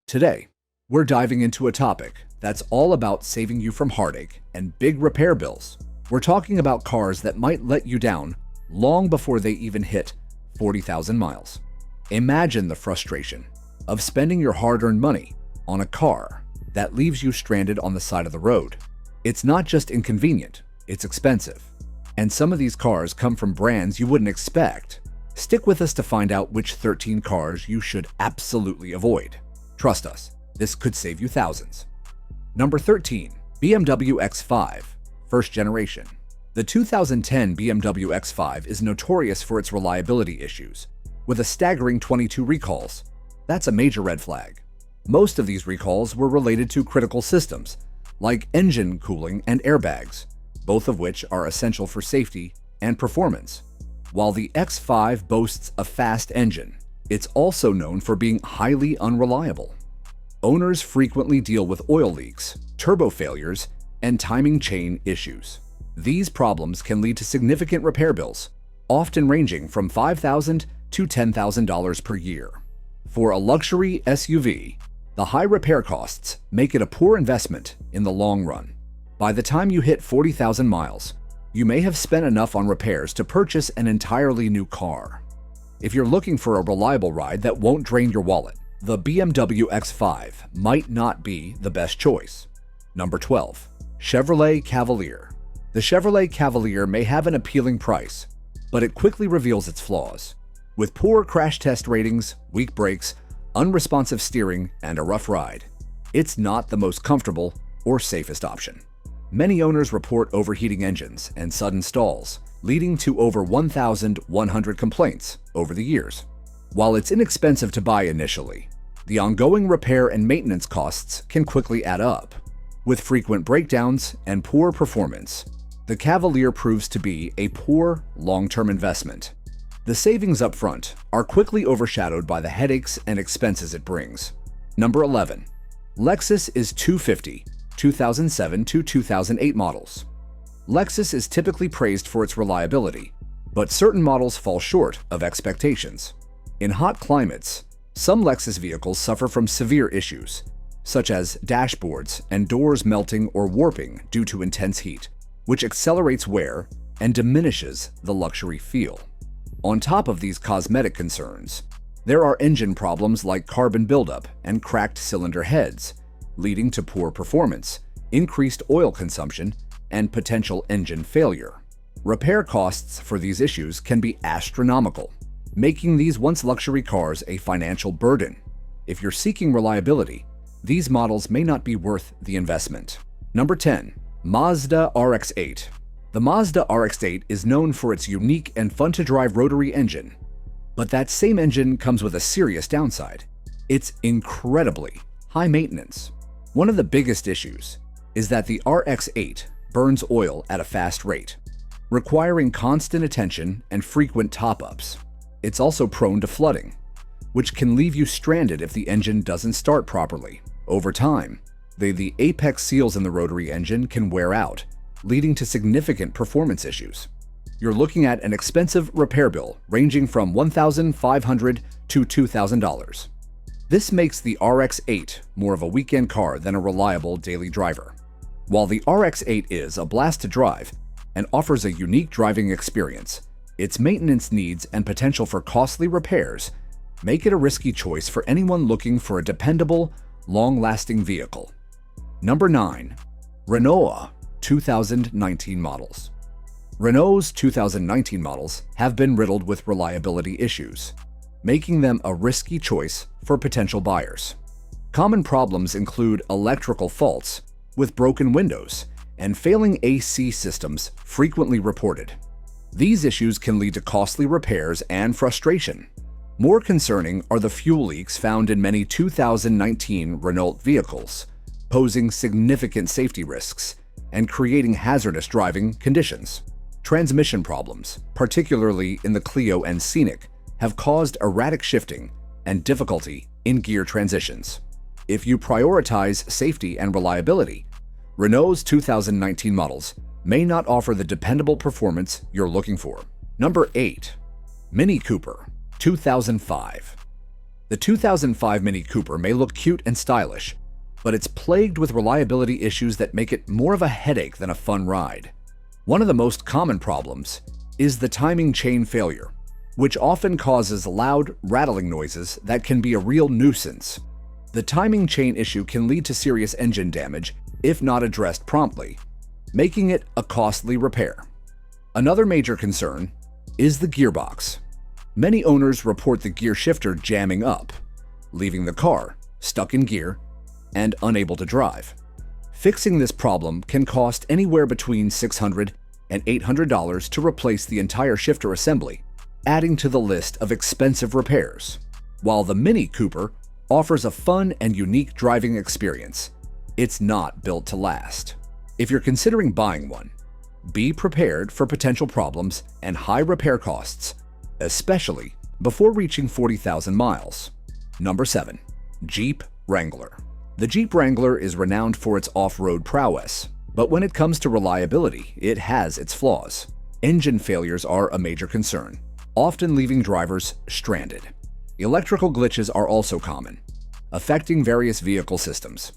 Today, we're diving into a topic that's all about saving you from heartache and big repair bills. We're talking about cars that might let you down long before they even hit 40,000 miles. Imagine the frustration of spending your hard-earned money on a car that leaves you stranded on the side of the road. It's not just inconvenient, it's expensive. And some of these cars come from brands you wouldn't expect. Stick with us to find out which 13 cars you should absolutely avoid. Trust us, this could save you thousands. Number 13. BMW X5, first generation. The 2010 BMW X5 is notorious for its reliability issues, with a staggering 22 recalls. That's a major red flag. Most of these recalls were related to critical systems, like engine cooling and airbags, both of which are essential for safety and performance. While the X5 boasts a fast engine, it's also known for being highly unreliable. Owners frequently deal with oil leaks, turbo failures, and timing chain issues. These problems can lead to significant repair bills, often ranging from $5,000 to $10,000 per year. For a luxury SUV, the high repair costs make it a poor investment in the long run. By the time you hit 40,000 miles, you may have spent enough on repairs to purchase an entirely new car. If you're looking for a reliable ride that won't drain your wallet, the BMW X5 might not be the best choice. Number 12. Chevrolet Cavalier. The Chevrolet Cavalier may have an appealing price, but it quickly reveals its flaws. With poor crash test ratings, weak brakes, unresponsive steering, and a rough ride, it's not the most comfortable or safest option. Many owners report overheating engines and sudden stalls, leading to over 1,100 complaints over the years. While it's inexpensive to buy initially, the ongoing repair and maintenance costs can quickly add up. With frequent breakdowns and poor performance, the Cavalier proves to be a poor long-term investment. The savings up front are quickly overshadowed by the headaches and expenses it brings. Number 11. Lexus IS250, 2007 to 2008 models. Lexus is typically praised for its reliability, but certain models fall short of expectations. In hot climates, some Lexus vehicles suffer from severe issues, such as dashboards and doors melting or warping due to intense heat, which accelerates wear and diminishes the luxury feel. On top of these cosmetic concerns, there are engine problems like carbon buildup and cracked cylinder heads, leading to poor performance, increased oil consumption, and potential engine failure. Repair costs for these issues can be astronomical, making these once luxury cars a financial burden. If you're seeking reliability, these models may not be worth the investment. Number 10. Mazda RX8. The Mazda RX8 is known for its unique and fun-to-drive rotary engine, but that same engine comes with a serious downside. It's incredibly high maintenance. One of the biggest issues is that the RX8 burns oil at a fast rate, requiring constant attention and frequent top-ups. It's also prone to flooding, which can leave you stranded if the engine doesn't start properly. Over time, the apex seals in the rotary engine can wear out, leading to significant performance issues. You're looking at an expensive repair bill ranging from $1,500 to $2,000. This makes the RX8 more of a weekend car than a reliable daily driver. While the RX8 is a blast to drive and offers a unique driving experience, its maintenance needs and potential for costly repairs make it a risky choice for anyone looking for a dependable, long-lasting vehicle. Number 9. Renault 2019 models. Renault's 2019 models have been riddled with reliability issues, making them a risky choice for potential buyers. Common problems include electrical faults with broken windows and failing AC systems frequently reported. These issues can lead to costly repairs and frustration. More concerning are the fuel leaks found in many 2019 Renault vehicles, posing significant safety risks and creating hazardous driving conditions. Transmission problems, particularly in the Clio and Scenic, have caused erratic shifting and difficulty in gear transitions. If you prioritize safety and reliability, Renault's 2019 models may not offer the dependable performance you're looking for. Number 8. Mini Cooper 2005. The 2005 Mini Cooper may look cute and stylish, but it's plagued with reliability issues that make it more of a headache than a fun ride. One of the most common problems is the timing chain failure, which often causes loud, rattling noises that can be a real nuisance. The timing chain issue can lead to serious engine damage if not addressed promptly, making it a costly repair. Another major concern is the gearbox. Many owners report the gear shifter jamming up, leaving the car stuck in gear and unable to drive. Fixing this problem can cost anywhere between $600 and $800 to replace the entire shifter assembly, adding to the list of expensive repairs. While the Mini Cooper offers a fun and unique driving experience, it's not built to last. If you're considering buying one, be prepared for potential problems and high repair costs, especially before reaching 40,000 miles. Number 7. Jeep Wrangler. The Jeep Wrangler is renowned for its off-road prowess, but when it comes to reliability, it has its flaws. Engine failures are a major concern, often leaving drivers stranded. Electrical glitches are also common, affecting various vehicle systems.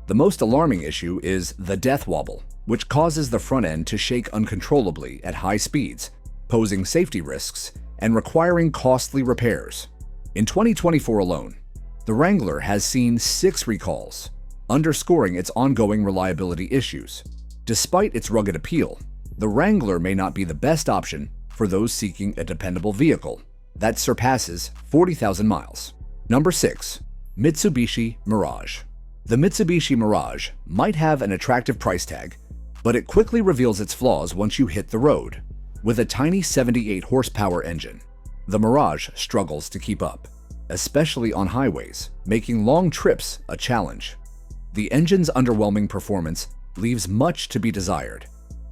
The most alarming issue is the death wobble, which causes the front end to shake uncontrollably at high speeds, posing safety risks and requiring costly repairs. In 2024 alone, the Wrangler has seen 6 recalls, underscoring its ongoing reliability issues. Despite its rugged appeal, the Wrangler may not be the best option for those seeking a dependable vehicle that surpasses 40,000 miles. Number 6. Mitsubishi Mirage. The Mitsubishi Mirage might have an attractive price tag, but it quickly reveals its flaws once you hit the road. With a tiny 78 horsepower engine, the Mirage struggles to keep up, especially on highways, making long trips a challenge. The engine's underwhelming performance leaves much to be desired,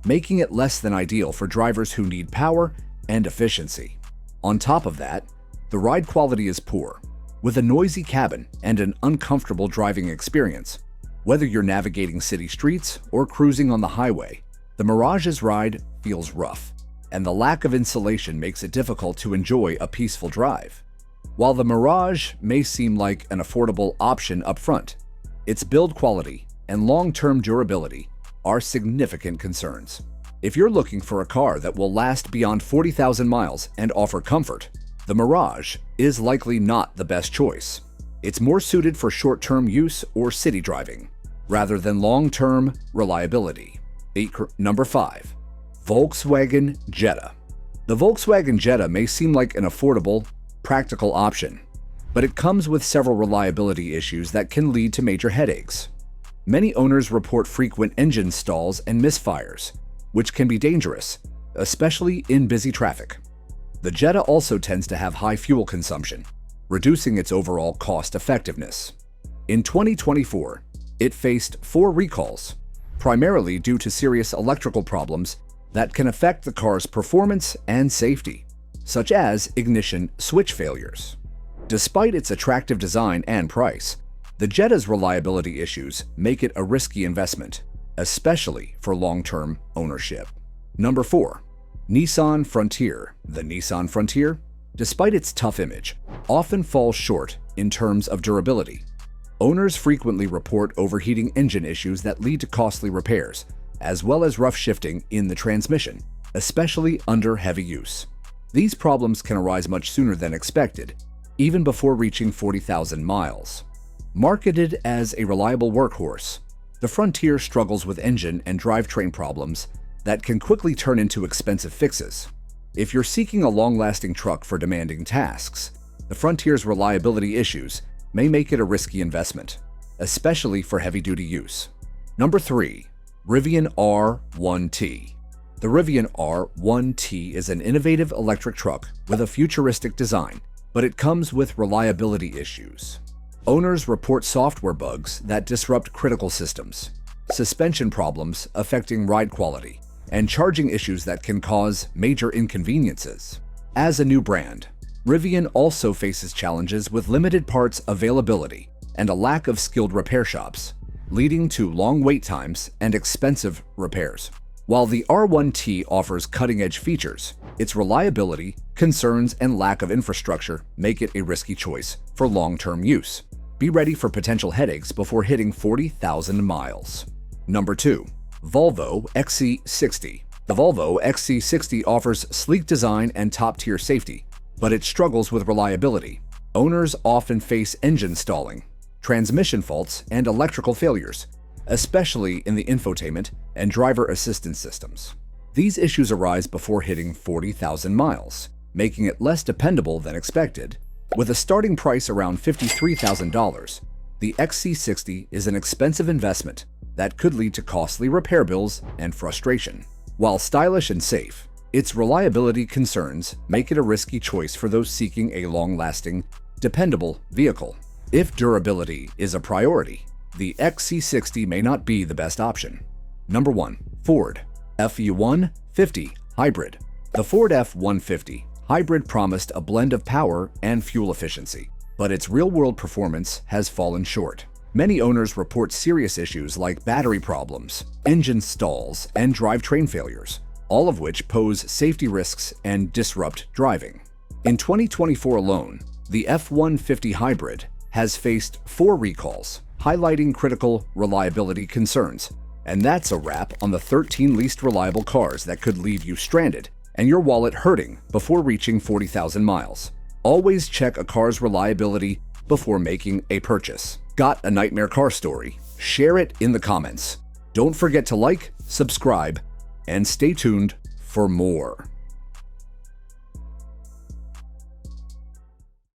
making it less than ideal for drivers who need power and efficiency. On top of that, the ride quality is poor, with a noisy cabin and an uncomfortable driving experience. Whether you're navigating city streets or cruising on the highway, the Mirage's ride feels rough, and the lack of insulation makes it difficult to enjoy a peaceful drive. While the Mirage may seem like an affordable option up front, its build quality and long-term durability are significant concerns. If you're looking for a car that will last beyond 40,000 miles and offer comfort, the Mirage is likely not the best choice. It's more suited for short-term use or city driving, rather than long-term reliability. Number 5. Volkswagen Jetta. The Volkswagen Jetta may seem like an affordable, practical option, but it comes with several reliability issues that can lead to major headaches. Many owners report frequent engine stalls and misfires, which can be dangerous, especially in busy traffic. The Jetta also tends to have high fuel consumption, reducing its overall cost effectiveness. In 2024, it faced 4 recalls, primarily due to serious electrical problems that can affect the car's performance and safety, such as ignition switch failures. Despite its attractive design and price, the Jetta's reliability issues make it a risky investment, especially for long-term ownership. Number 4. Nissan Frontier. The Nissan Frontier, despite its tough image, often falls short in terms of durability. Owners frequently report overheating engine issues that lead to costly repairs, as well as rough shifting in the transmission, especially under heavy use. These problems can arise much sooner than expected, even before reaching 40,000 miles. Marketed as a reliable workhorse, the Frontier struggles with engine and drivetrain problems that can quickly turn into expensive fixes. If you're seeking a long-lasting truck for demanding tasks, the Frontier's reliability issues may make it a risky investment, especially for heavy-duty use. Number 3. Rivian R1T. The Rivian R1T is an innovative electric truck with a futuristic design, but it comes with reliability issues. Owners report software bugs that disrupt critical systems, suspension problems affecting ride quality, and charging issues that can cause major inconveniences. As a new brand, Rivian also faces challenges with limited parts availability and a lack of skilled repair shops, leading to long wait times and expensive repairs. While the R1T offers cutting-edge features, its reliability, concerns, and lack of infrastructure make it a risky choice for long-term use. Be ready for potential headaches before hitting 40,000 miles. Number 2. Volvo XC60. The Volvo XC60 offers sleek design and top-tier safety, but it struggles with reliability. Owners often face engine stalling, transmission faults, and electrical failures, especially in the infotainment and driver assistance systems. These issues arise before hitting 40,000 miles, making it less dependable than expected. With a starting price around $53,000, the XC60 is an expensive investment that could lead to costly repair bills and frustration. While stylish and safe, its reliability concerns make it a risky choice for those seeking a long-lasting, dependable vehicle. If durability is a priority, the XC60 may not be the best option. Number 1. Ford F150 Hybrid. The Ford F150 Hybrid promised a blend of power and fuel efficiency, but its real-world performance has fallen short. Many owners report serious issues like battery problems, engine stalls, and drivetrain failures, all of which pose safety risks and disrupt driving. In 2024 alone, the F150 Hybrid has faced 4 recalls, highlighting critical reliability concerns. And that's a wrap on the 13 least reliable cars that could leave you stranded and your wallet hurting before reaching 40,000 miles. Always check a car's reliability before making a purchase. Got a nightmare car story? Share it in the comments. Don't forget to like, subscribe, and stay tuned for more.